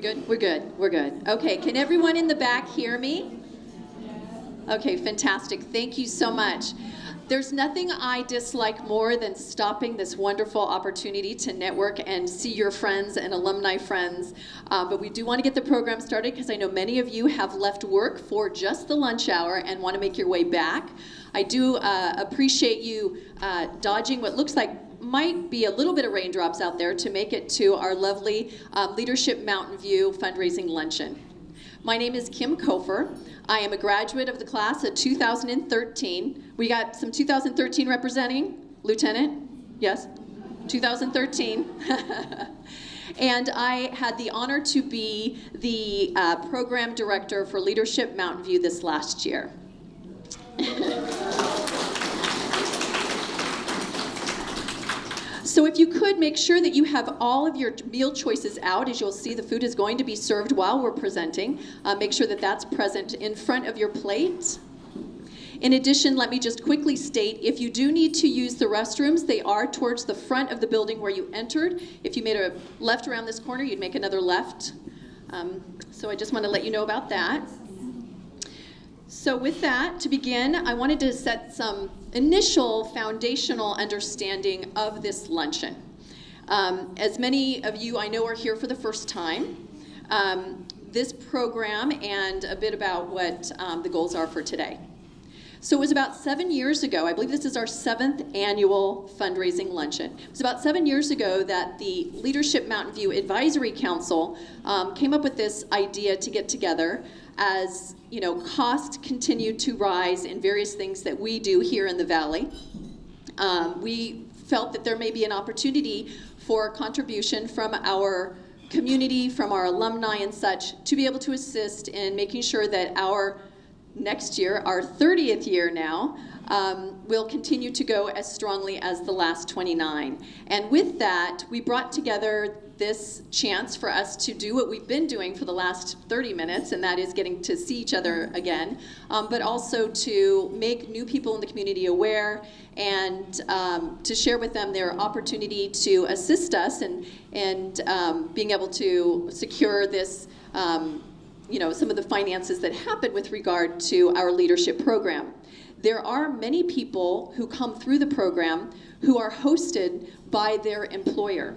We good? We're good. We're good. Okay, can everyone in the back hear me? Okay, fantastic. Thank you so much. There's nothing I dislike more than stopping this wonderful opportunity to network and see your friends and alumni friends. But we do want to get the program started because I know many of you have left work for just the lunch hour and want to make your way back. I do appreciate you dodging what looks like might be a little bit of raindrops out there to make it to our lovely Leadership Mountain View fundraising luncheon. My name is Kim Kofer. I am a graduate of the class of 2013. We got some 2013 representing? Lieutenant? Yes? 2013. And I had the honor to be the program director for Leadership Mountain View this last year. So if you could, make sure that you have all of your meal choices out. As you'll see, the food is going to be served while we're presenting. Make sure that that's present in front of your plate. In addition, let me just quickly state, if you do need to use the restrooms, they are towards the front of the building where you entered. If you made a left around this corner, you'd make another left. So I just want to let you know about that. So with that, to begin, I wanted to set some initial foundational understanding of this luncheon. As many of you I know are here for the first time, this program and a bit about what the goals are for today. So it was about 7 years ago, I believe this is our 7th annual fundraising luncheon. It was about 7 years ago that the Leadership Mountain View Advisory Council came up with this idea to get together as cost continued to rise in various things that we do here in the Valley. We felt that there may be an opportunity for a contribution from our community, from our alumni and such, to be able to assist in making sure that our next year, our 30th year now, will continue to go as strongly as the last 29. And with that, we brought together this chance for us to do what we've been doing for the last 30 minutes, and that is getting to see each other again, but also to make new people in the community aware and to share with them their opportunity to assist us and being able to secure this some of the finances that happen with regard to our leadership program. There are many people who come through the program who are hosted by their employer.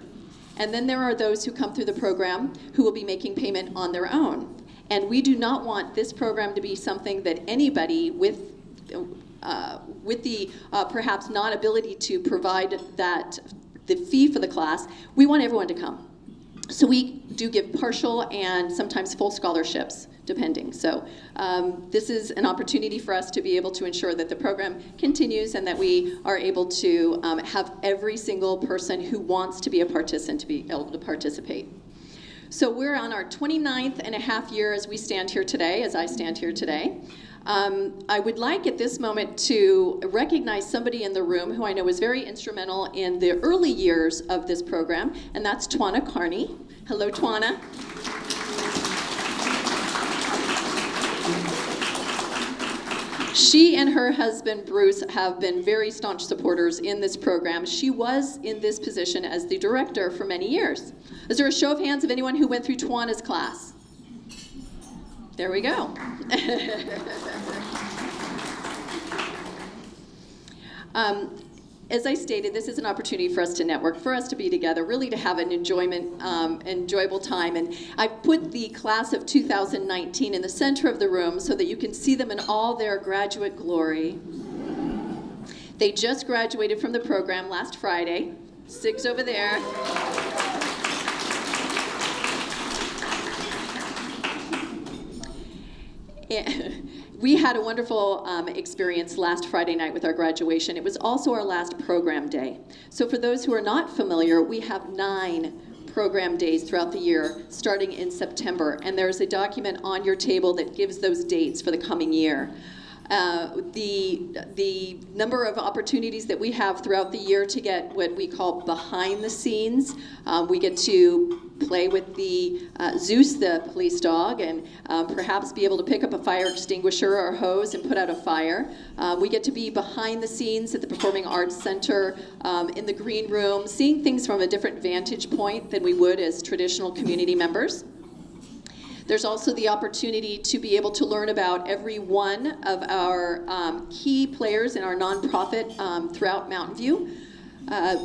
And then there are those who come through the program who will be making payment on their own. And we do not want this program to be something that anybody with the perhaps not ability to provide the fee for the class, we want everyone to come. So we do give partial and sometimes full scholarships, depending. So this is an opportunity for us to be able to ensure that the program continues and that we are able to have every single person who wants to be a participant to be able to participate. So we're on our 29th and a half year as we stand here today, as I stand here today. I would like at this moment to recognize somebody in the room who I know was very instrumental in the early years of this program, and that's Twana Carney. Hello, Twana. She and her husband, Bruce, have been very staunch supporters in this program. She was in this position as the director for many years. Is there a show of hands of anyone who went through Twana's class? There we go. As I stated, this is an opportunity for us to network, for us to be together, really to have an enjoyable time. And I put the class of 2019 in the center of the room so that you can see them in all their graduate glory. They just graduated from the program last Friday. Six over there. We had a wonderful experience last Friday night with our graduation. It was also our last program day. So for those who are not familiar, we have 9 program days throughout the year, starting in September. And there's a document on your table that gives those dates for the coming year. The number of opportunities that we have throughout the year to get what we call behind the scenes. We get to play with the Zeus, the police dog, and perhaps be able to pick up a fire extinguisher or a hose and put out a fire. We get to be behind the scenes at the Performing Arts Center, in the green room, seeing things from a different vantage point than we would as traditional community members. There's also the opportunity to be able to learn about every one of our key players in our nonprofit throughout Mountain View.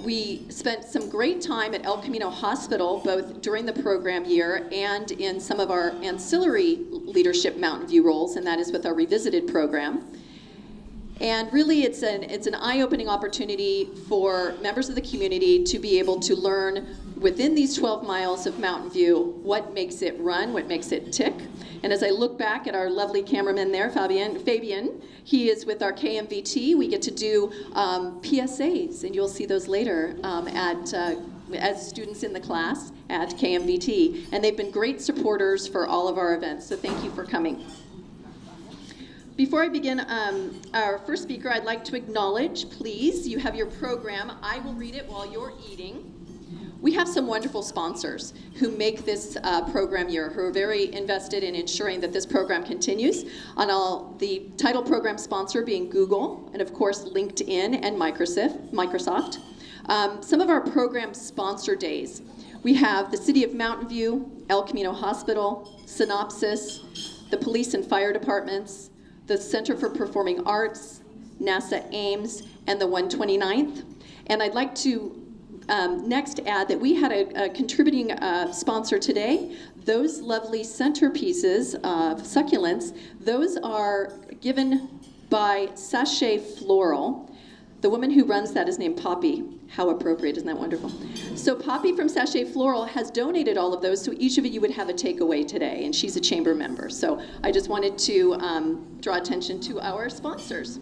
We spent some great time at El Camino Hospital, both during the program year and in some of our ancillary leadership Mountain View roles, and that is with our Revisited program. And really, it's an eye-opening opportunity for members of the community to be able to learn within these 12 miles of Mountain View what makes it run, what makes it tick. And as I look back at our lovely cameraman there, Fabian, he is with our KMVT. We get to do PSAs, and you'll see those later as students in the class at KMVT. And they've been great supporters for all of our events, so thank you for coming. Before I begin our first speaker, I'd like to acknowledge, please, you have your program. I will read it while you're eating. We have some wonderful sponsors who make this program year, who are very invested in ensuring that this program continues. The title program sponsor being Google, and of course LinkedIn and Microsoft. Some of our program sponsor days. We have the City of Mountain View, El Camino Hospital, Synopsis, the Police and Fire Departments, the Center for Performing Arts, NASA Ames, and the 129th. And I'd like to next add that we had a contributing sponsor today. Those lovely centerpieces of succulents, those are given by Sachet Floral. The woman who runs that is named Poppy. How appropriate, isn't that wonderful? So Poppy from Sachet Floral has donated all of those, so each of you would have a takeaway today, and she's a chamber member. So I just wanted to draw attention to our sponsors.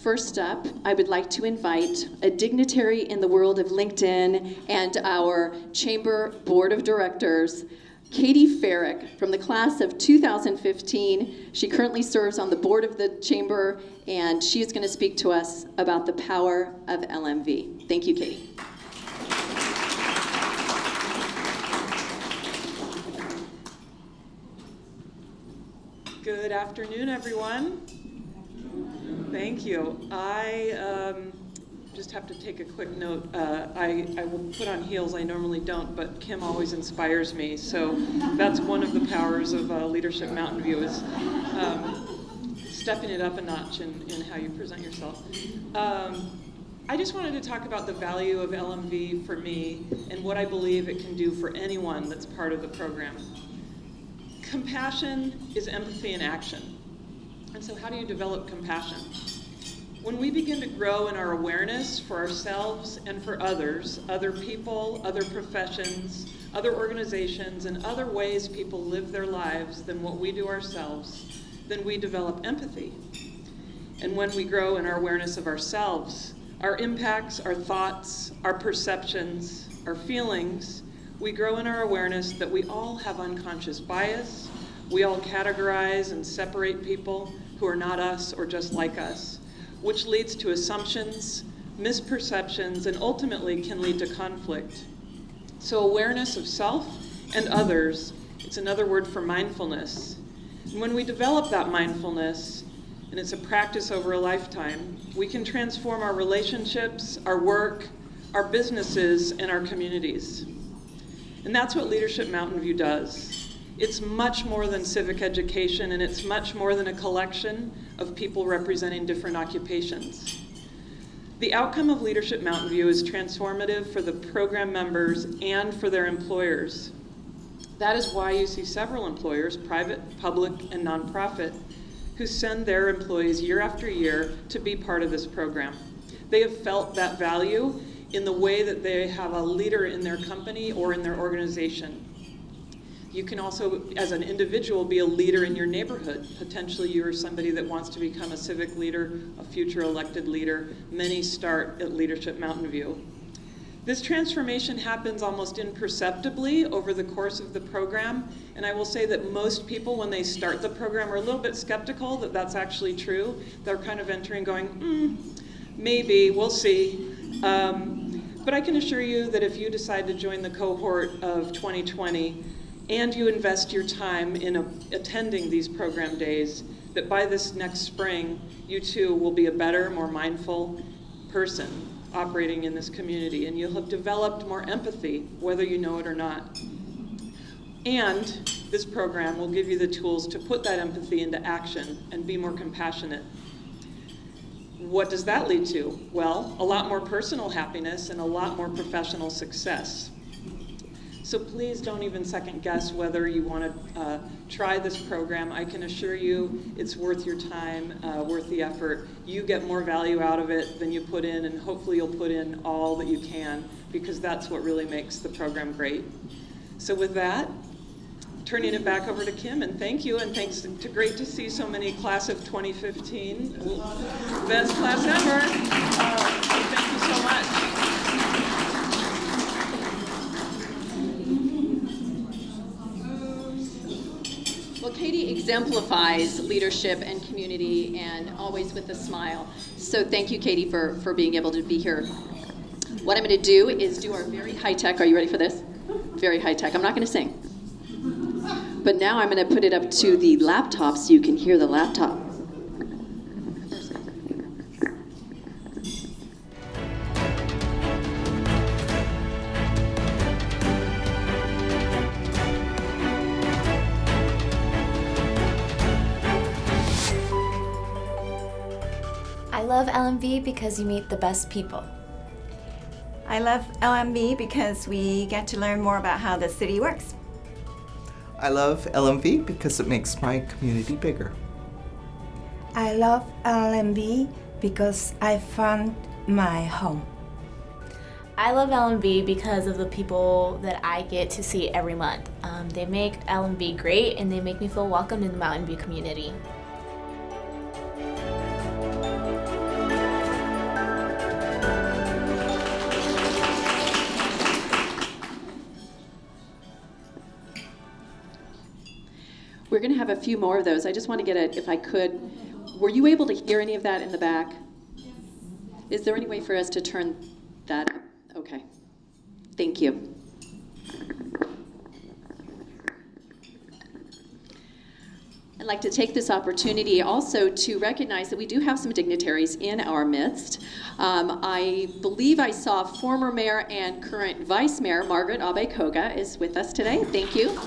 First up, I would like to invite a dignitary in the world of LinkedIn and our Chamber Board of Directors, Katie Farrick, from the class of 2015. She currently serves on the board of the Chamber, and she is going to speak to us about the power of LMV. Thank you, Katie. Good afternoon, everyone. Thank you. I just have to take a quick note. I will put on heels. I normally don't, but Kim always inspires me. So that's one of the powers of Leadership Mountain View is stepping it up a notch in how you present yourself. I just wanted to talk about the value of LMV for me and what I believe it can do for anyone that's part of the program. Compassion is empathy in action. And so how do you develop compassion? When we begin to grow in our awareness for ourselves and for others, other people, other professions, other organizations, and other ways people live their lives than what we do ourselves, then we develop empathy. And when we grow in our awareness of ourselves, our impacts, our thoughts, our perceptions, our feelings, we grow in our awareness that we all have unconscious bias. We all categorize and separate people who are not us or just like us, which leads to assumptions, misperceptions, and ultimately can lead to conflict. So awareness of self and others, it's another word for mindfulness. And when we develop that mindfulness, and it's a practice over a lifetime, we can transform our relationships, our work, our businesses, and our communities. And that's what Leadership Mountain View does. It's much more than civic education, and it's much more than a collection of people representing different occupations. The outcome of Leadership Mountain View is transformative for the program members and for their employers. That is why you see several employers, private, public, and nonprofit, who send their employees year after year to be part of this program. They have felt that value in the way that they have a leader in their company or in their organization. You can also, as an individual, be a leader in your neighborhood. Potentially you are somebody that wants to become a civic leader, a future elected leader. Many start at Leadership Mountain View. This transformation happens almost imperceptibly over the course of the program, and I will say that most people, when they start the program, are a little bit skeptical that that's actually true. They're kind of entering going, maybe, we'll see. But I can assure you that if you decide to join the cohort of 2020, and you invest your time in attending these program days, that by this next spring, you too will be a better, more mindful person. operating in this community, and you'll have developed more empathy, whether you know it or not. And this program will give you the tools to put that empathy into action and be more compassionate. What does that lead to? Well, a lot more personal happiness and a lot more professional success. So please don't even second guess whether you want to try this program. I can assure you it's worth your time, worth the effort. You get more value out of it than you put in, and hopefully you'll put in all that you can, because that's what really makes the program great. So with that, turning it back over to Kim, and thank you, and thanks to great to see so many class of 2015. Best class ever. Thank you so much. Well, Katie exemplifies leadership and community, and always with a smile. So thank you, Katie, for being able to be here. What I'm going to do is do our very high-tech, are you ready for this? Very high-tech. I'm not going to sing. But now I'm going to put it up to the laptop so you can hear the laptop. I love LMV because you meet the best people. I love LMV because we get to learn more about how the city works. I love LMV because it makes my community bigger. I love LMV because I found my home. I love LMV because of the people that I get to see every month. They make LMV great, and they make me feel welcome in the Mountain View community. We're going to have a few more of those. I just want to get it, if I could. Were you able to hear any of that in the back? Yes. Is there any way for us to turn that up? Okay. Thank you. I'd like to take this opportunity also to recognize that we do have some dignitaries in our midst. I believe I saw former mayor and current vice mayor Margaret Abe-Koga is with us today. Thank you.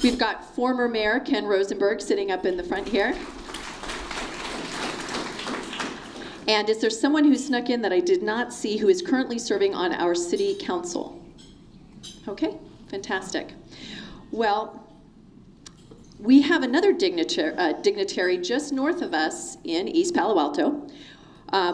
We've got former Mayor Ken Rosenberg sitting up in the front here. And is there someone who snuck in that I did not see who is currently serving on our city council? Okay, fantastic. Well, we have another dignitary just north of us in East Palo Alto.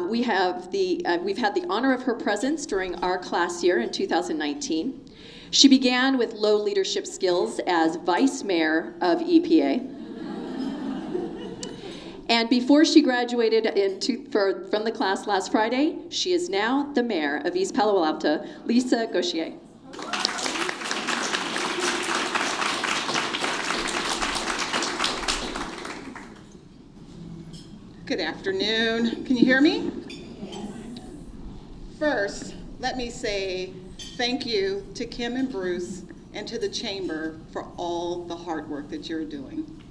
We've had the honor of her presence during our class year in 2019. She began with low leadership skills as vice mayor of EPA. And before she graduated from the class last Friday, she is now the mayor of East Palo Alto, Lisa Gauchier. Good afternoon. Can you hear me? First, let me say thank you to Kim and Bruce and to the Chamber for all the hard work that you're doing.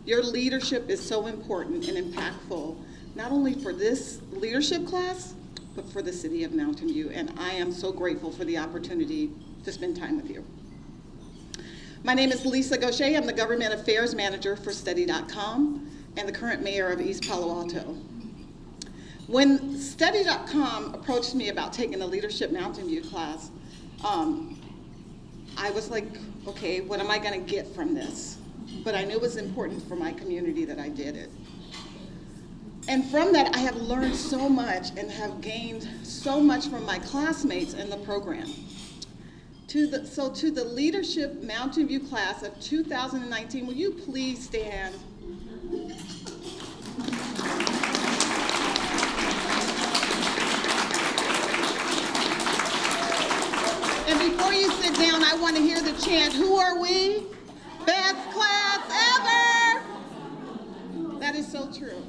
Your leadership is so important and impactful, not only for this leadership class, but for the city of Mountain View, and I am so grateful for the opportunity to spend time with you. My name is Lisa Gauchier. I'm the Government Affairs Manager for Study.com and the current mayor of East Palo Alto. When Study.com approached me about taking a Leadership Mountain View class, I was like, okay, what am I going to get from this? But I knew it was important for my community that I did it. And from that, I have learned so much and have gained so much from my classmates in the program. To the Leadership Mountain View class of 2019, will you please stand? And before you sit down, I want to hear the chant, who are we? Best class ever! That is so true.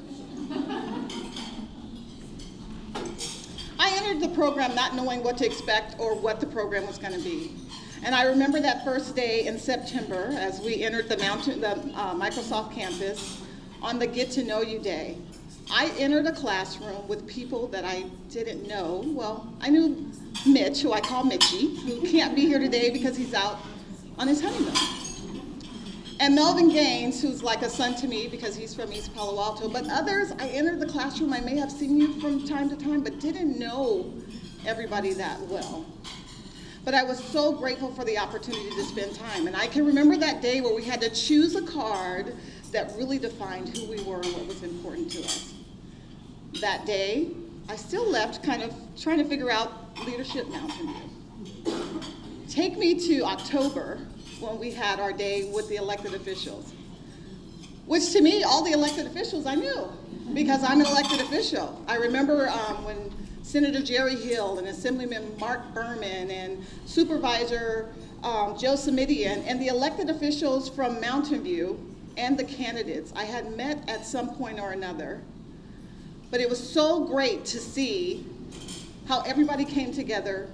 I entered the program not knowing what to expect or what the program was going to be. And I remember that first day in September as we entered the Microsoft campus on the Get to Know You Day. I entered a classroom with people that I didn't know. Well, I knew Mitch, who I call Mitchie, who can't be here today because he's out on his honeymoon. And Melvin Gaines, who's like a son to me because he's from East Palo Alto. But others, I entered the classroom, I may have seen you from time to time, but didn't know everybody that well. But I was so grateful for the opportunity to spend time. And I can remember that day where we had to choose a card that really defined who we were and what was important to us. That day, I still left kind of trying to figure out Leadership Mountain View. Take me to October when we had our day with the elected officials, which to me, all the elected officials I knew because I'm an elected official. I remember when Senator Jerry Hill and Assemblyman Mark Berman and Supervisor Joe Simidian and the elected officials from Mountain View and the candidates I had met at some point or another. But it was so great to see how everybody came together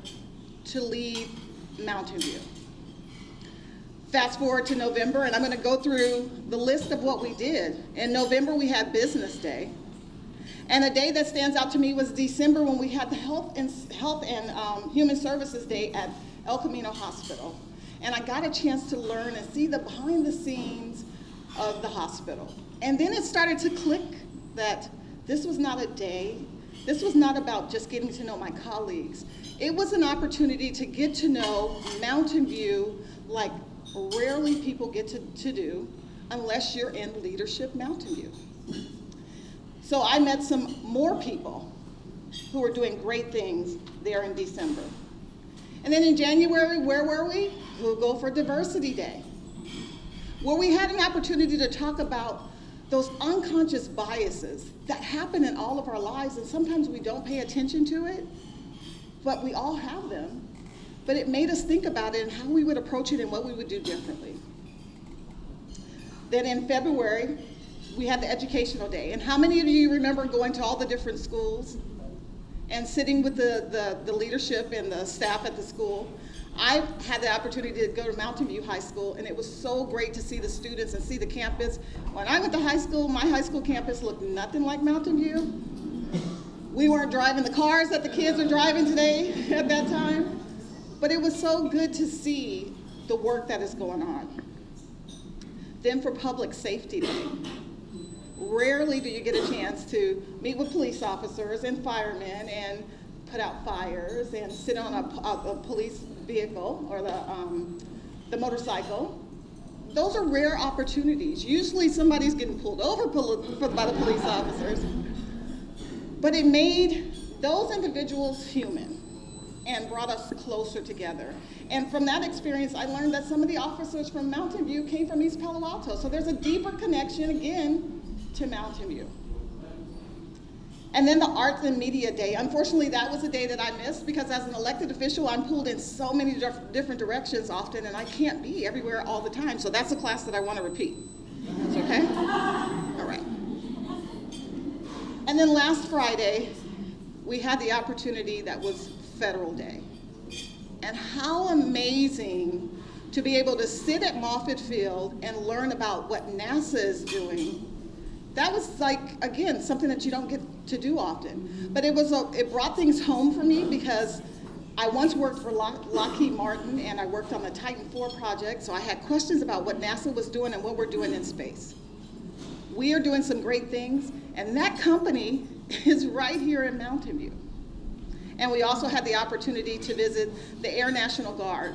to lead Mountain View. Fast forward to November, and I'm going to go through the list of what we did. In November, we had Business Day. And a day that stands out to me was December when we had the Health and Human Services Day at El Camino Hospital. And I got a chance to learn and see the behind the scenes of the hospital. And then it started to click that this was not a day. This was not about just getting to know my colleagues. It was an opportunity to get to know Mountain View like rarely people get to do unless you're in Leadership Mountain View. So I met some more people who were doing great things there in December. And then in January, where were we? We'll go for Diversity Day, where we had an opportunity to talk about those unconscious biases that happen in all of our lives, and sometimes we don't pay attention to it, but we all have them. But it made us think about it and how we would approach it and what we would do differently. Then in February, we had the Educational Day. And how many of you remember going to all the different schools and sitting with the leadership and the staff at the school? I had the opportunity to go to Mountain View High School, and it was so great to see the students and see the campus. When I went to high school, my high school campus looked nothing like Mountain View. We weren't driving the cars that the kids are driving today at that time. But it was so good to see the work that is going on. Then for Public Safety Day, rarely do you get a chance to meet with police officers and firemen and put out fires and sit on a police vehicle or the motorcycle. Those are rare opportunities. Usually somebody's getting pulled over by the police officers. But it made those individuals human and brought us closer together. And from that experience, I learned that some of the officers from Mountain View came from East Palo Alto. So there's a deeper connection, again, to Mountain View. And then the Arts and Media Day. Unfortunately, that was a day that I missed because as an elected official, I'm pulled in so many different directions often, and I can't be everywhere all the time. So that's a class that I want to repeat. That's okay? All right. And then last Friday, we had the opportunity that was Federal Day. And how amazing to be able to sit at Moffett Field and learn about what NASA is doing. That was like, again, something that you don't get to do often. But it brought things home for me because I once worked for Lockheed Martin and I worked on the Titan IV project, so I had questions about what NASA was doing and what we're doing in space. We are doing some great things, and that company is right here in Mountain View. And we also had the opportunity to visit the Air National Guard.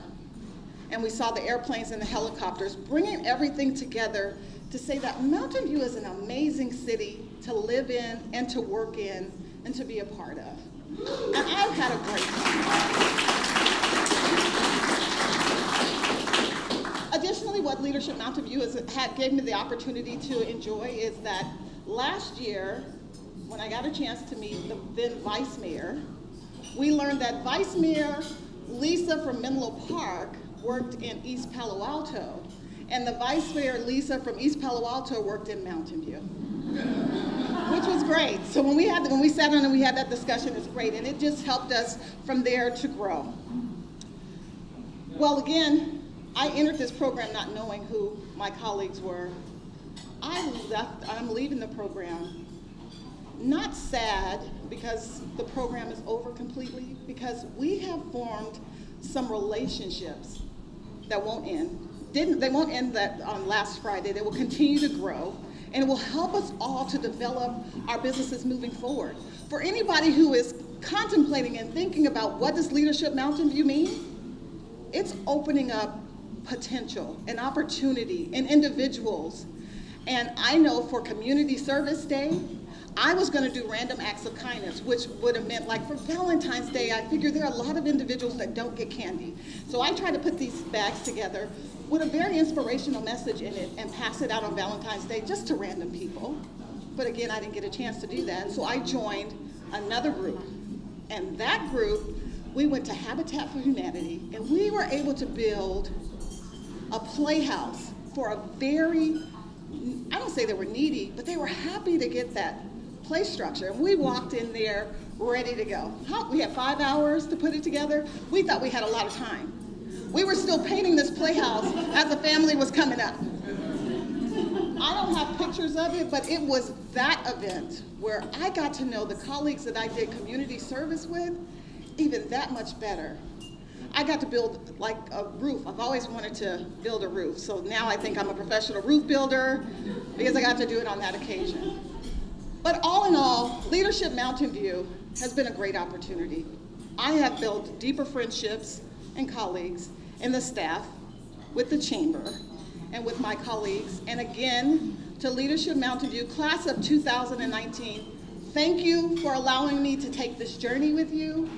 And we saw the airplanes and the helicopters, bringing everything together to say that Mountain View is an amazing city to live in and to work in and to be a part of. And I've had a great time. Additionally, what Leadership Mountain View gave me the opportunity to enjoy is that last year, when I got a chance to meet the then Vice Mayor, we learned that Vice Mayor Lisa from Menlo Park worked in East Palo Alto, and the Vice Mayor Lisa from East Palo Alto worked in Mountain View, which was great. So when we sat down and we had that discussion, it's great, and it just helped us from there to grow. Well, again, I entered this program not knowing who my colleagues were. I'm leaving the program not sad because the program is over completely, because we have formed some relationships that won't end. They won't end that on last Friday. They will continue to grow, and it will help us all to develop our businesses moving forward. For anybody who is contemplating and thinking about what does Leadership Mountain View mean, it's opening up potential and opportunity in individuals. And I know for Community Service Day, I was going to do random acts of kindness, which would have meant, like for Valentine's Day, I figure there are a lot of individuals that don't get candy. So I try to put these bags together with a very inspirational message in it and pass it out on Valentine's Day just to random people. But again, I didn't get a chance to do that. So I joined another group. And that group, we went to Habitat for Humanity, and we were able to build a playhouse for a very, I don't say they were needy, but they were happy to get that play structure. And we walked in there ready to go. We had 5 hours to put it together. We thought we had a lot of time. We were still painting this playhouse as the family was coming up. I don't have pictures of it, but it was that event where I got to know the colleagues that I did community service with even that much better. I got to build like a roof. I've always wanted to build a roof. So now I think I'm a professional roof builder because I got to do it on that occasion. But all in all, Leadership Mountain View has been a great opportunity. I have built deeper friendships and colleagues in the staff, with the chamber, and with my colleagues. And again, to Leadership Mountain View, class of 2019, thank you for allowing me to take this journey with you.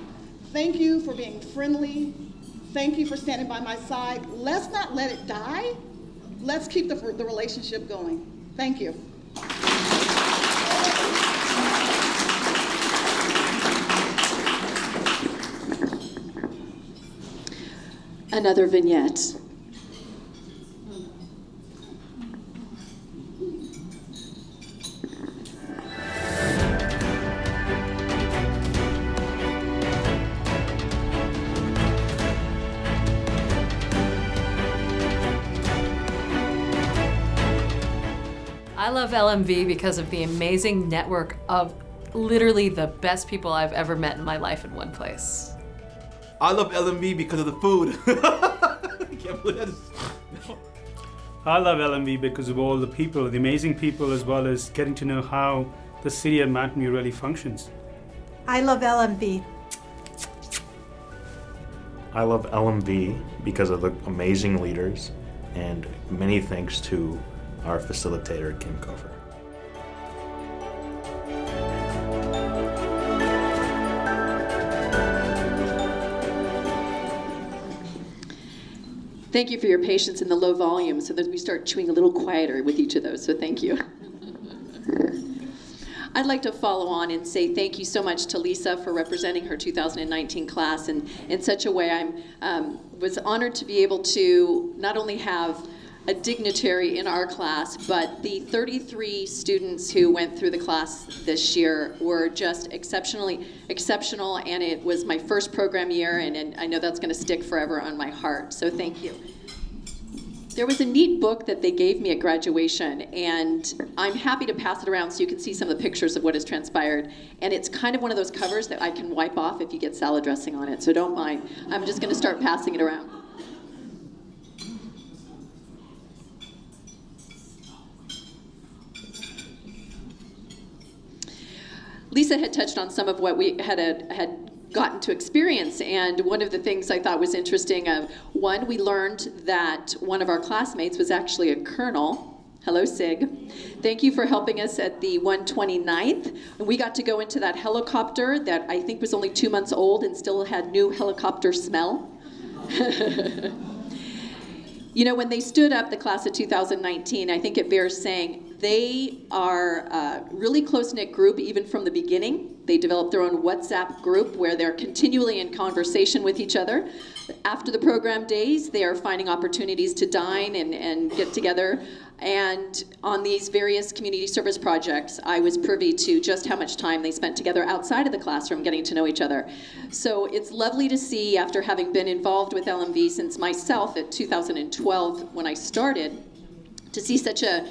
Thank you for being friendly. Thank you for standing by my side. Let's not let it die. Let's keep the relationship going. Thank you. Another vignette. I love LMV because of the amazing network of literally the best people I've ever met in my life in one place. I love LMV because of the food. I can't believe that. I love LMV because of all the people, the amazing people, as well as getting to know how the city of Mountain View really functions. I love LMV. I love LMV because of the amazing leaders, and many thanks to our facilitator, Kim Kofer. Thank you for your patience in the low volume so that we start chewing a little quieter with each of those, so thank you. I'd like to follow on and say thank you so much to Lisa for representing her 2019 class in such a way. I was honored to be able to not only have a dignitary in our class, but the 33 students who went through the class this year were just exceptional, and it was my first program year, and I know that's going to stick forever on my heart, so thank you. There was a neat book that they gave me at graduation, and I'm happy to pass it around so you can see some of the pictures of what has transpired. And it's kind of one of those covers that I can wipe off if you get salad dressing on it, so don't mind. I'm just going to start passing it around. Lisa had touched on some of what we had gotten to experience, and one of the things I thought was interesting, one, we learned that one of our classmates was actually a colonel. Hello, Sig. Thank you for helping us at the 129th. And we got to go into that helicopter that I think was only 2 months old and still had new helicopter smell. You know, when they stood up the class of 2019, I think it bears saying they are a really close-knit group even from the beginning. They developed their own WhatsApp group where they're continually in conversation with each other. After the program days, they are finding opportunities to dine and get together. And on these various community service projects, I was privy to just how much time they spent together outside of the classroom getting to know each other. So it's lovely to see, after having been involved with LMV since myself at 2012 when I started, to see such a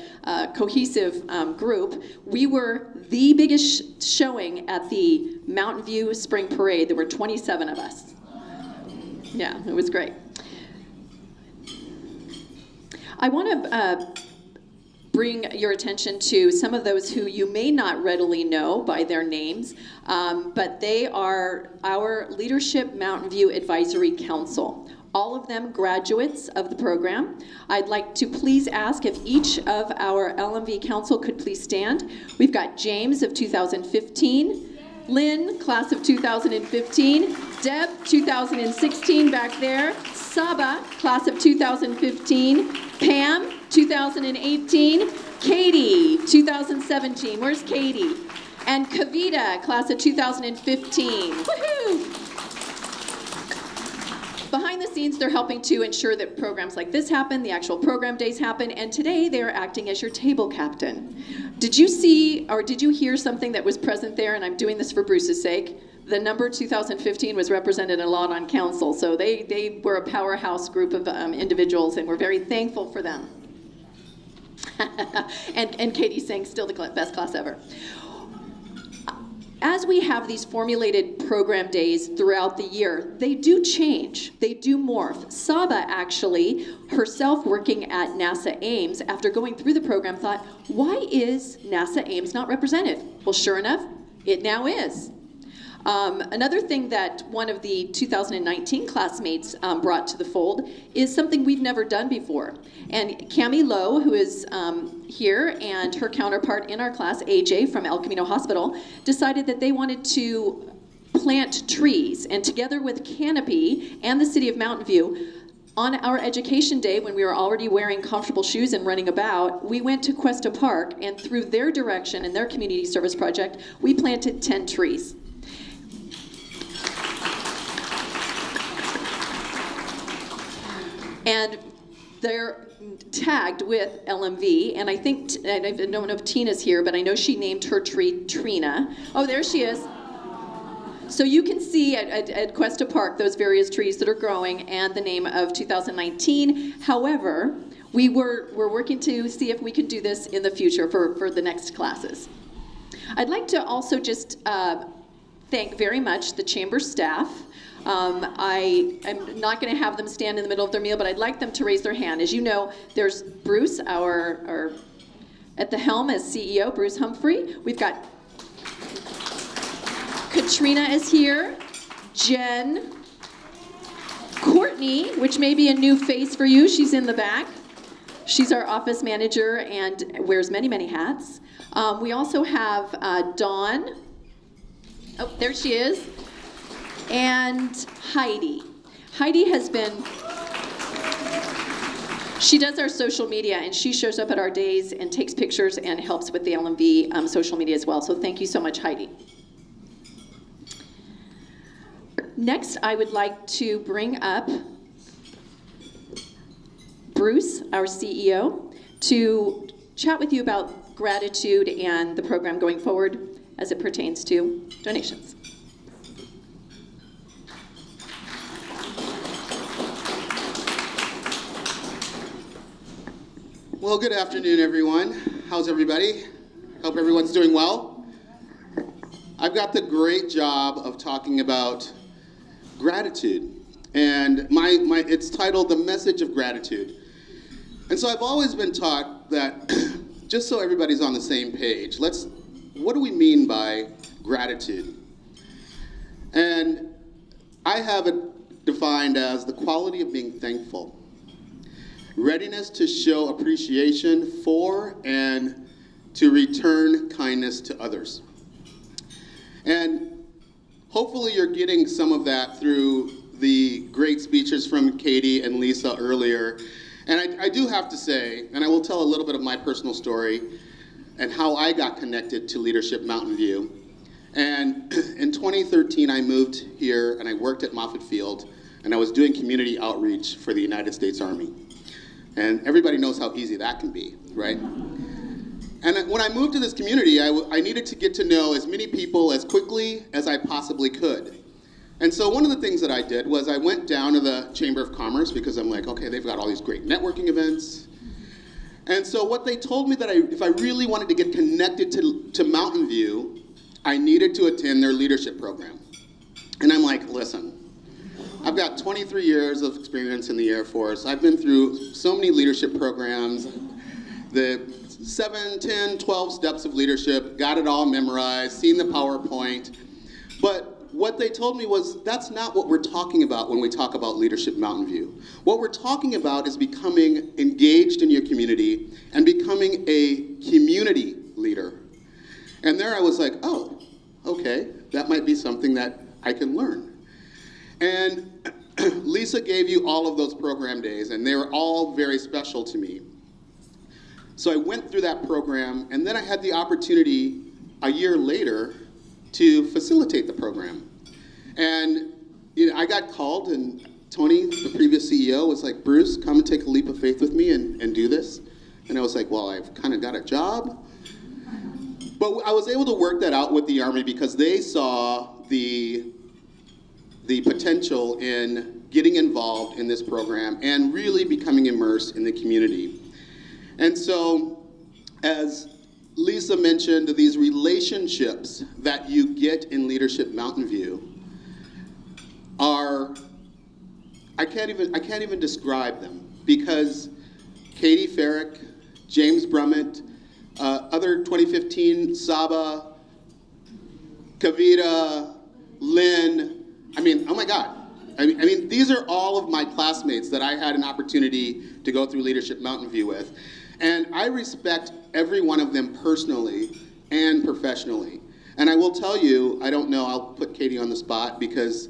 cohesive group. We were the biggest showing at the Mountain View Spring Parade. There were 27 of us. Yeah, it was great. I want to bring your attention to some of those who you may not readily know by their names, but they are our Leadership Mountain View Advisory Council. All of them graduates of the program. I'd like to please ask if each of our LMV Council could please stand. We've got James of 2015, Lynn, class of 2015, Deb, 2016 back there, Saba, class of 2015, Pam, 2018, Katie, 2017. Where's Katie? And Kavita, class of 2015. Woohoo! Behind the scenes, they're helping to ensure that programs like this happen, the actual program days happen, and today they are acting as your table captain. Did you see or did you hear something that was present there? And I'm doing this for Bruce's sake. The number 2015 was represented a lot on council, so they were a powerhouse group of individuals, and we're very thankful for them. and Katie's saying still the best class ever. As we have these formulated program days throughout the year, they do change, they do morph. Saba actually, herself working at NASA Ames, after going through the program thought, why is NASA Ames not represented? Well, sure enough, it now is. Another thing that one of the 2019 classmates brought to the fold is something we've never done before. And Cami Lowe, who is here, and her counterpart in our class, AJ from El Camino Hospital, decided that they wanted to plant trees. And together with Canopy and the City of Mountain View, on our education day, when we were already wearing comfortable shoes and running about, we went to Cuesta Park, and through their direction and their community service project, we planted 10 trees. And they're tagged with LMV, and I think, I don't know if Tina's here, but I know she named her tree Trina. Oh, there she is. So you can see at Cuesta Park those various trees that are growing and the name of 2019. However, we're working to see if we could do this in the future for the next classes. I'd like to also just thank very much the chamber staff. I'm not going to have them stand in the middle of their meal, but I'd like them to raise their hand. As you know, there's Bruce, our at the helm as CEO, Bruce Humphrey. We've got Katrina is here, Jen, Courtney, which may be a new face for you. She's in the back. She's our office manager and wears many, many hats. We also have Dawn. Oh, there she is. And Heidi. Heidi has been, she does our social media, and she shows up at our days and takes pictures and helps with the LMV social media as well. So thank you so much, Heidi. Next, I would like to bring up Bruce, our CEO, to chat with you about gratitude and the program going forward as it pertains to donations. Well, good afternoon, everyone. How's everybody? Hope everyone's doing well. I've got the great job of talking about gratitude, and it's titled The Message of Gratitude. And so I've always been taught that, just so everybody's on the same page, what do we mean by gratitude? And I have it defined as the quality of being thankful. Readiness to show appreciation for and to return kindness to others. And hopefully you're getting some of that through the great speeches from Katie and Lisa earlier. And I do have to say, and I will tell a little bit of my personal story and how I got connected to Leadership Mountain View. And in 2013, I moved here and I worked at Moffett Field, and I was doing community outreach for the United States Army. And everybody knows how easy that can be, right? And when I moved to this community, I needed to get to know as many people as quickly as I possibly could. And so one of the things that I did was I went down to the Chamber of Commerce because I'm like, okay, they've got all these great networking events. And so what they told me that if I really wanted to get connected to Mountain View, I needed to attend their leadership program. And I'm like, listen, I've got 23 years of experience in the Air Force. I've been through so many leadership programs, the 7, 10, 12 steps of leadership, got it all memorized, seen the PowerPoint. But what they told me was, that's not what we're talking about when we talk about Leadership Mountain View. What we're talking about is becoming engaged in your community and becoming a community leader. And there I was like, oh, okay, that might be something that I can learn. And Lisa gave you all of those program days, and they were all very special to me. So I went through that program, and then I had the opportunity a year later to facilitate the program. And I got called, and Tony, the previous CEO, was like, Bruce, come and take a leap of faith with me and do this. And I was like, well, I've kind of got a job. But I was able to work that out with the Army because they saw the potential in getting involved in this program and really becoming immersed in the community. And so, as Lisa mentioned, these relationships that you get in Leadership Mountain View are, I can't even describe them, because Katie Farrick, James Brummett, other 2015, Saba, Kavita, Lynn, I mean, oh my God. I mean, these are all of my classmates that I had an opportunity to go through Leadership Mountain View with. And I respect every one of them personally and professionally. And I will tell you, I don't know, I'll put Katie on the spot, because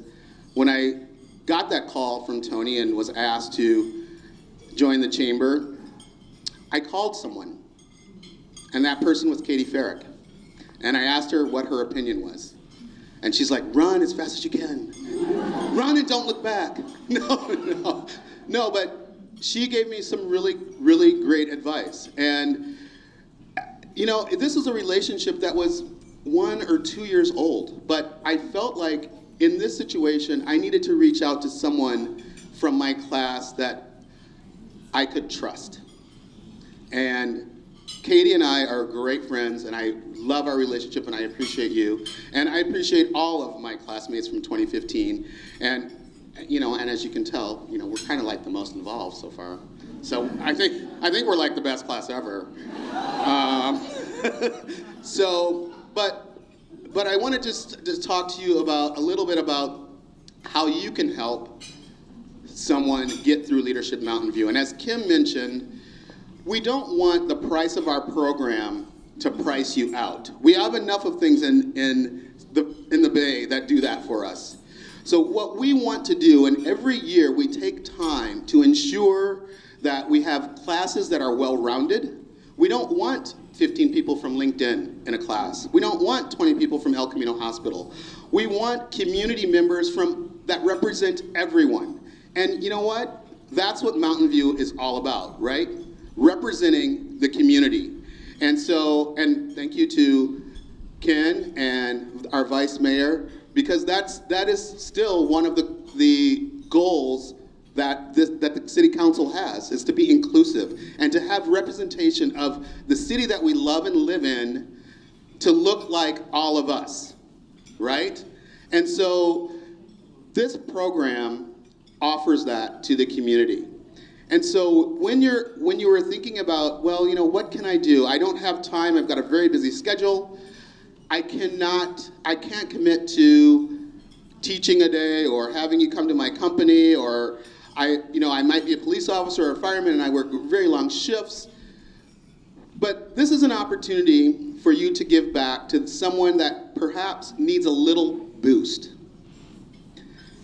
when I got that call from Tony and was asked to join the chamber, I called someone. And that person was Katie Farrick. And I asked her what her opinion was. And she's like, run as fast as you can. Run and don't look back. No, but she gave me some really, really great advice. And, you know, this was a relationship that was 1 or 2 years old. But I felt like in this situation, I needed to reach out to someone from my class that I could trust. And Katie and I are great friends, and I love our relationship, and I appreciate you. And I appreciate all of my classmates from 2015. And, you know, and as you can tell, you know, we're kind of like the most involved so far. So I think we're like the best class ever. But I want to just talk to you about a little bit about how you can help someone get through Leadership Mountain View. And as Kim mentioned, we don't want the price of our program to price you out. We have enough of things in the Bay that do that for us. So what we want to do, and every year we take time to ensure that we have classes that are well-rounded. We don't want 15 people from LinkedIn in a class. We don't want 20 people from El Camino Hospital. We want community members that represent everyone. And you know what? That's what Mountain View is all about, right? Representing the community. And so, and thank you to Ken and our Vice Mayor, because that is still one of the goals that the City Council has, is to be inclusive and to have representation of the city that we love and live in to look like all of us, right? And so this program offers that to the community. And so when you were thinking about, well, you know, what can I do? I don't have time, I've got a very busy schedule. I can't commit to teaching a day or having you come to my company, or I might be a police officer or a fireman and I work very long shifts. But this is an opportunity for you to give back to someone that perhaps needs a little boost.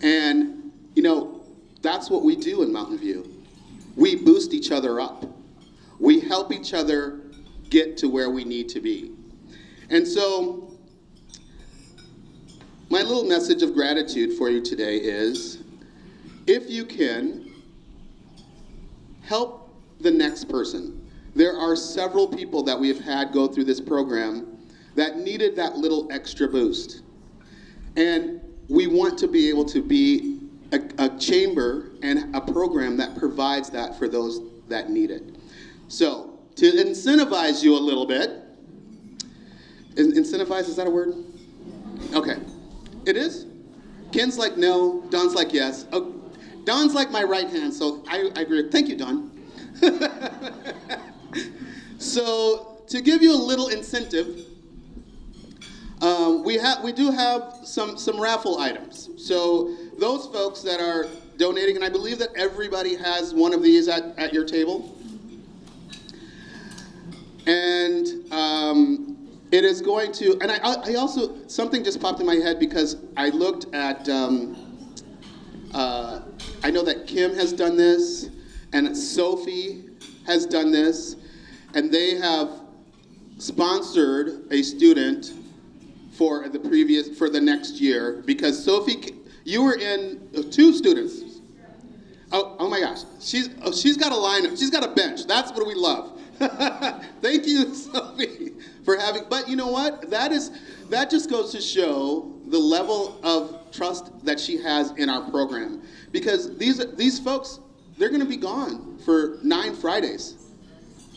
And, you know, that's what we do in Mountain View. We boost each other up. We help each other get to where we need to be. And so, my little message of gratitude for you today is, if you can, help the next person. There are several people that we have had go through this program that needed that little extra boost. And we want to be able to be a chamber and a program that provides that for those that need it. So to incentivize you a little bit, incentivize, is that a word? Okay. It is? Ken's like no, Don's like yes. Oh, Don's like my right hand, so I agree. Thank you, Don. So to give you a little incentive, we do have some raffle items. So those folks that are donating, and I believe that everybody has one of these at your table. And it is going to, and I also, something just popped in my head because I looked at, I know that Kim has done this, and Sophie has done this, and they have sponsored a student for the next year, because Sophie, you were in 2 students. Oh my gosh, she's got a lineup, she's got a bench, that's what we love. Thank you, Sophie, for having, but you know what? That just goes to show the level of trust that she has in our program. Because these folks, they're gonna be gone for 9 Fridays.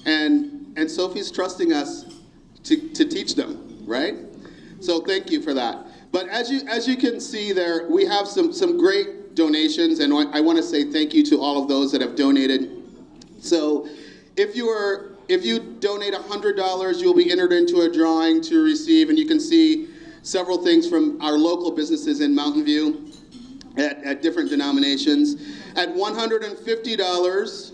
And Sophie's trusting us to teach them, right? So thank you for that. But as you can see there, we have some great donations, and I wanna say thank you to all of those that have donated. So if you donate $100, you'll be entered into a drawing to receive, and you can see several things from our local businesses in Mountain View at different denominations. At $150,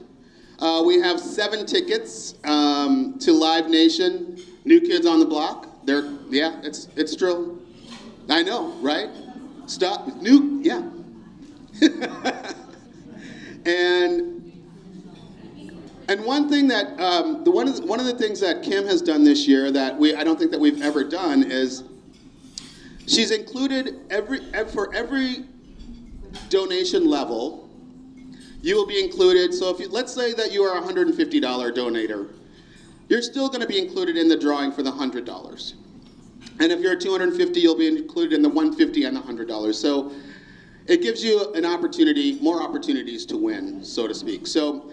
we have 7 tickets to Live Nation, New Kids on the Block. It's true. I know, right? Yeah. And one thing that one of the things that Kim has done this year that I don't think that we've ever done is she's included for every donation level, you will be included. So let's say that you are a $150 donator, you're still going to be included in the drawing for the $100. And if you're a $250, you'll be included in the $150 and the $100. So it gives you an opportunity, more opportunities to win, so to speak. So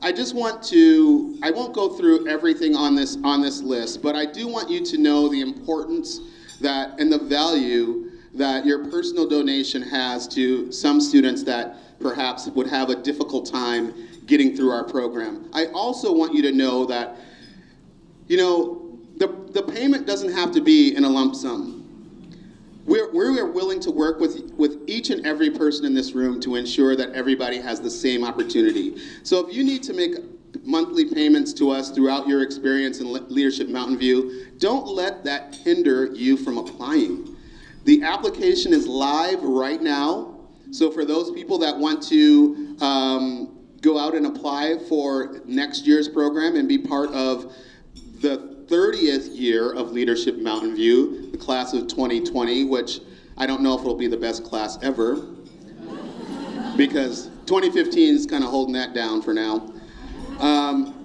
I won't go through everything on this list, but I do want you to know the importance and the value that your personal donation has to some students that perhaps would have a difficult time getting through our program. I also want you to know that, the payment doesn't have to be in a lump sum. We're willing to work with each and every person in this room to ensure that everybody has the same opportunity. So if you need to make monthly payments to us throughout your experience in Leadership Mountain View, don't let that hinder you from applying. The application is live right now. So for those people that want to go out and apply for next year's program and be part of the 30th year of Leadership Mountain View, the class of 2020, which I don't know if it'll be the best class ever, because 2015 is kind of holding that down for now.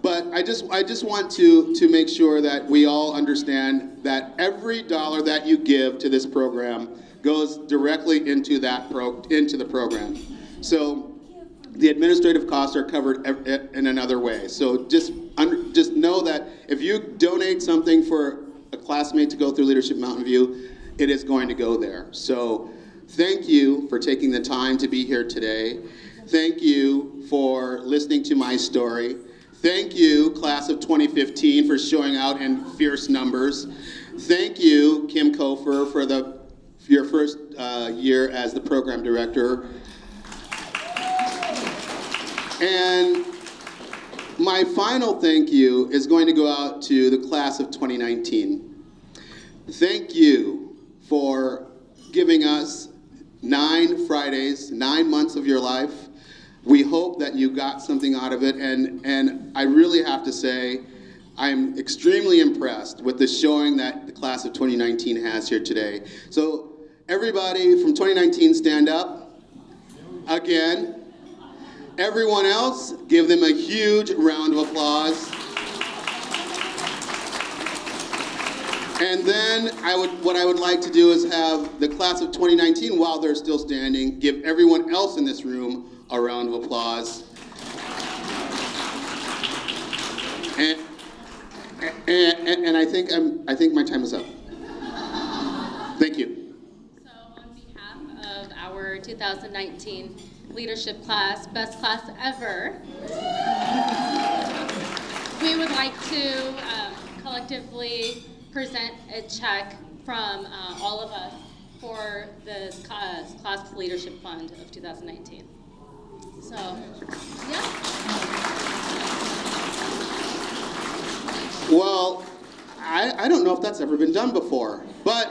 But I just want to make sure that we all understand that every dollar that you give to this program goes directly into the program. So the administrative costs are covered in another way. So just know that if you donate something for a classmate to go through Leadership Mountain View, it is going to go there. So thank you for taking the time to be here today. Thank you for listening to my story. Thank you, class of 2015, for showing out in fierce numbers. Thank you, Kim Kofer, for your first year as the program director. And my final thank you is going to go out to the class of 2019. Thank you for giving us 9 Fridays, 9 months of your life. We hope that you got something out of it, and I really have to say, I'm extremely impressed with the showing that the class of 2019 has here today. So everybody from 2019, stand up again. Everyone else, give them a huge round of applause. And then what I would like to do is have the class of 2019, while they're still standing, give everyone else in this room a round of applause. And I think my time is up. Thank you. So on behalf of our 2019 leadership class, best class ever, we would like to collectively present a check from all of us for the class leadership fund of 2019. So, yeah. Well, I don't know if that's ever been done before, but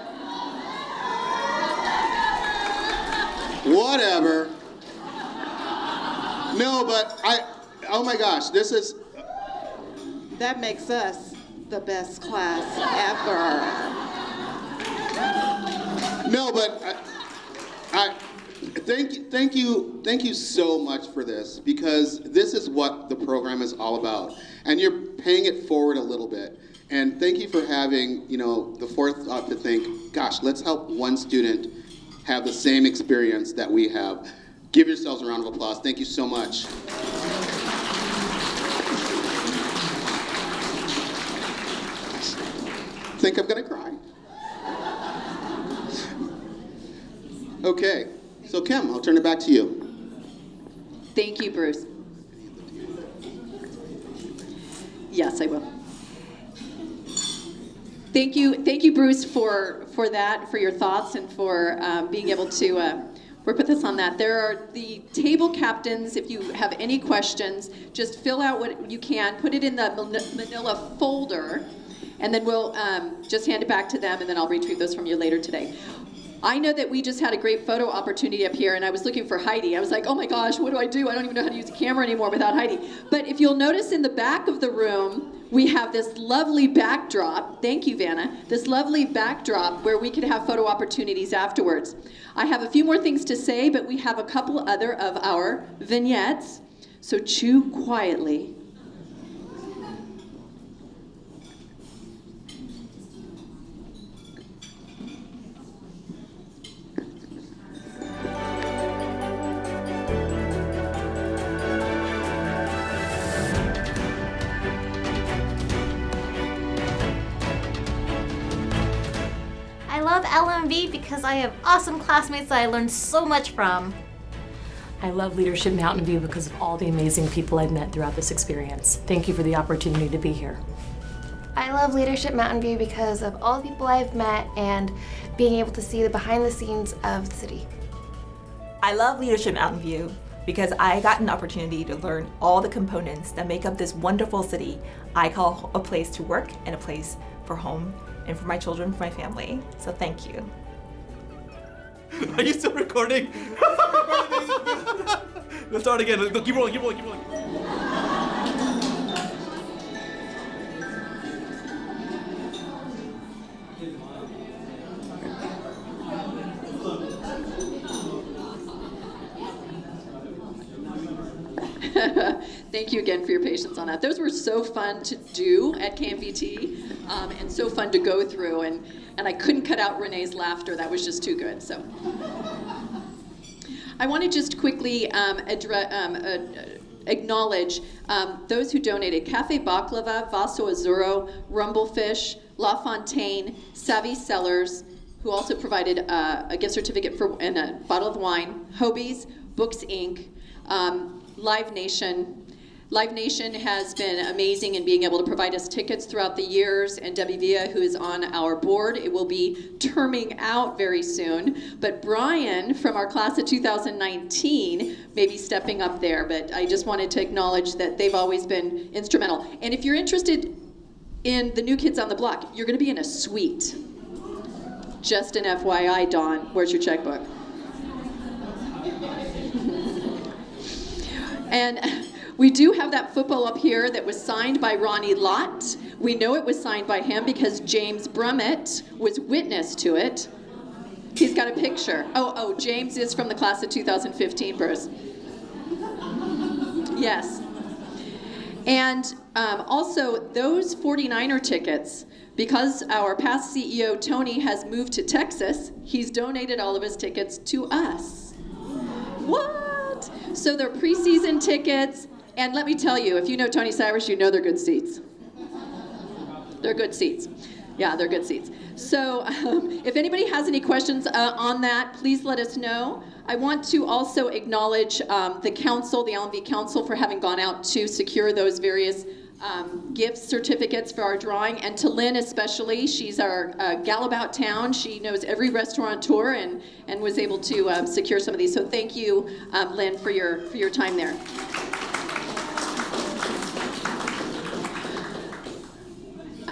whatever. No, but oh my gosh, this is... That makes us the best class ever. No, but thank you so much for this, because this is what the program is all about, and you're paying it forward a little bit. And thank you for having, the forethought to think, gosh, let's help one student have the same experience that we have. Give yourselves a round of applause. Thank you so much. I think I'm gonna cry. Okay, so Kim, I'll turn it back to you. Thank you, Bruce. Yes, I will. Thank you, Bruce, for that, for your thoughts, and for being able to work with us on that. There are the table captains. If you have any questions, just fill out what you can, put it in the manila folder, and then we'll just hand it back to them, and then I'll retrieve those from you later today. I know that we just had a great photo opportunity up here, and I was looking for Heidi. I was like, oh my gosh, what do I do? I don't even know how to use a camera anymore without Heidi. But if you'll notice in the back of the room, we have this lovely backdrop. Thank you, Vanna. This lovely backdrop where we could have photo opportunities afterwards. I have a few more things to say, but we have a couple other of our vignettes. So chew quietly. I love LMV because I have awesome classmates that I learned so much from. I love Leadership Mountain View because of all the amazing people I've met throughout this experience. Thank you for the opportunity to be here. I love Leadership Mountain View because of all the people I've met and being able to see the behind the scenes of the city. I love Leadership Mountain View because I got an opportunity to learn all the components that make up this wonderful city I call a place to work and a place for home and for my children, for my family. So thank you. Are you still recording? Let's start again. Let's go. Keep rolling, keep rolling, keep rolling. Thank you again for your patience on that. Those were so fun to do at KMVT and so fun to go through, and I couldn't cut out Renee's laughter. That was just too good. So I want to just quickly acknowledge those who donated: Cafe Baklava, Vaso Azzurro, Rumblefish, La Fontaine, Savvy Sellers, who also provided a gift certificate and a bottle of wine, Hobie's, Books Inc., Live Nation. Live Nation has been amazing in being able to provide us tickets throughout the years, and Debbie Villa, who is on our board, it will be terming out very soon. But Brian from our class of 2019 may be stepping up there, but I just wanted to acknowledge that they've always been instrumental. And if you're interested in the New Kids on the Block, you're going to be in a suite. Just an FYI, Dawn. Where's your checkbook? And we do have that football up here that was signed by Ronnie Lott. We know it was signed by him because James Brummett was witness to it. He's got a picture. Oh, James is from the class of 2015, Bruce. Yes. And also, those 49er tickets, because our past CEO, Tony, has moved to Texas, he's donated all of his tickets to us. What? So they're preseason tickets, and let me tell you, if you know Tony Cyrus, you know they're good seats. They're good seats. Yeah, they're good seats. So if anybody has any questions on that, please let us know. I want to also acknowledge the council, the LMV Council, for having gone out to secure those various gift certificates for our drawing, and to Lynn especially. She's our gal about town. She knows every restaurateur and was able to secure some of these. So thank you, Lynn, for your time there.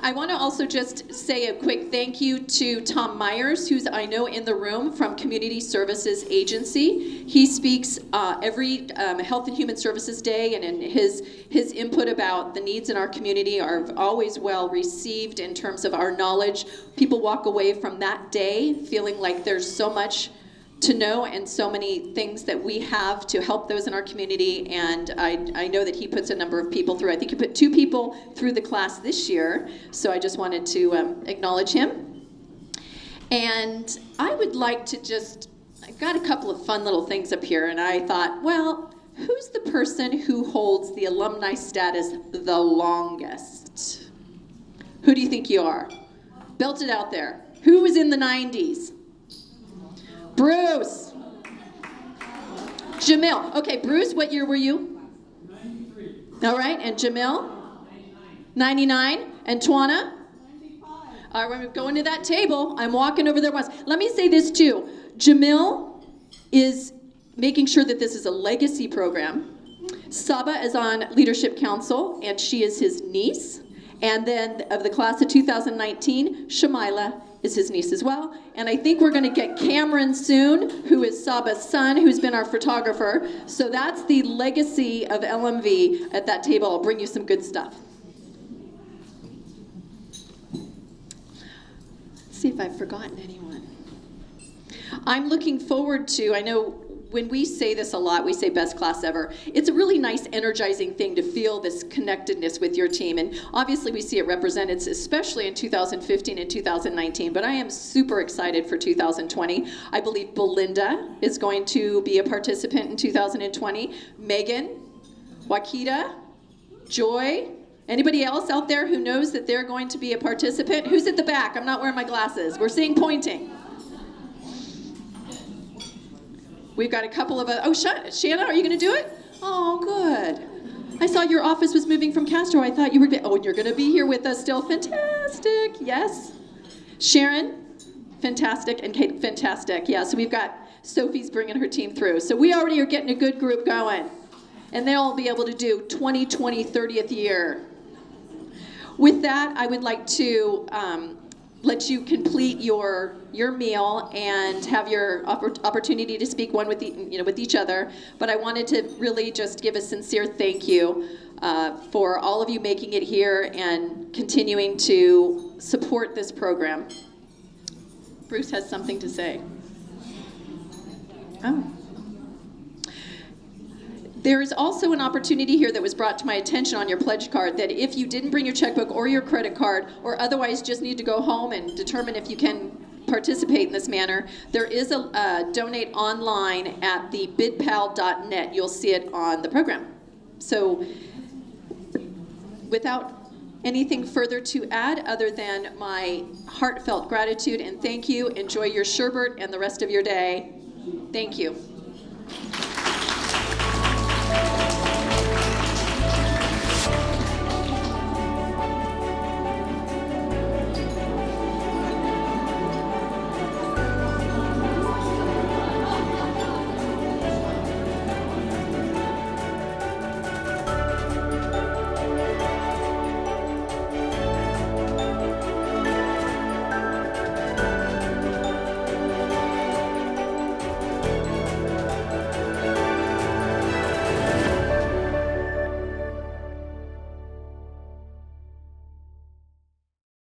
I want to also just say a quick thank you to Tom Myers, who's I know in the room from Community Services Agency. He speaks every Health and Human Services Day, and his input about the needs in our community are always well received in terms of our knowledge. People walk away from that day feeling like there's so much to know and so many things that we have to help those in our community, and I know that he puts a number of people through. I think he put 2 people through the class this year, so I just wanted to acknowledge him. And I would like to I've got a couple of fun little things up here, and I thought, well, who's the person who holds the alumni status the longest? Who do you think you are? Belt it out there. Who was in the 90s? Bruce. Jamil. Okay, Bruce, what year were you? 93. All right, and Jamil? 99. And Twana? 95. All right, we're going to that table. I'm walking over there once. Let me say this too. Jamil is making sure that this is a legacy program. Saba is on Leadership Council, and she is his niece. And then of the class of 2019, Shamila is his niece as well. And I think we're going to get Cameron soon, who is Saba's son, who's been our photographer. So that's the legacy of LMV at that table. I'll bring you some good stuff. Let's see if I've forgotten anyone. I'm looking forward to, I know when we say this a lot, we say best class ever. It's a really nice, energizing thing to feel this connectedness with your team. And obviously we see it represented, especially in 2015 and 2019. But I am super excited for 2020. I believe Belinda is going to be a participant in 2020. Megan, Wakita, Joy. Anybody else out there who knows that they're going to be a participant? Who's at the back? I'm not wearing my glasses. We're seeing pointing. We've got a couple of, Shanna, are you going to do it? Oh, good. I saw your office was moving from Castro. I thought you were, and you're going to be here with us still. Fantastic, yes. Sharon, fantastic, and Kate, fantastic. Yeah, so we've got, Sophie's bringing her team through. So we already are getting a good group going. And they'll all be able to do 2020 30th year. With that, I would like to let you complete your meal and have your opportunity to speak one with with each other. But I wanted to really just give a sincere thank you for all of you making it here and continuing to support this program. Bruce has something to say. Oh. There is also an opportunity here that was brought to my attention on your pledge card that if you didn't bring your checkbook or your credit card, or otherwise just need to go home and determine if you can participate in this manner, there is a donate online at the bidpal.net. You'll see it on the program. So without anything further to add other than my heartfelt gratitude and thank you, enjoy your sherbet and the rest of your day. Thank you.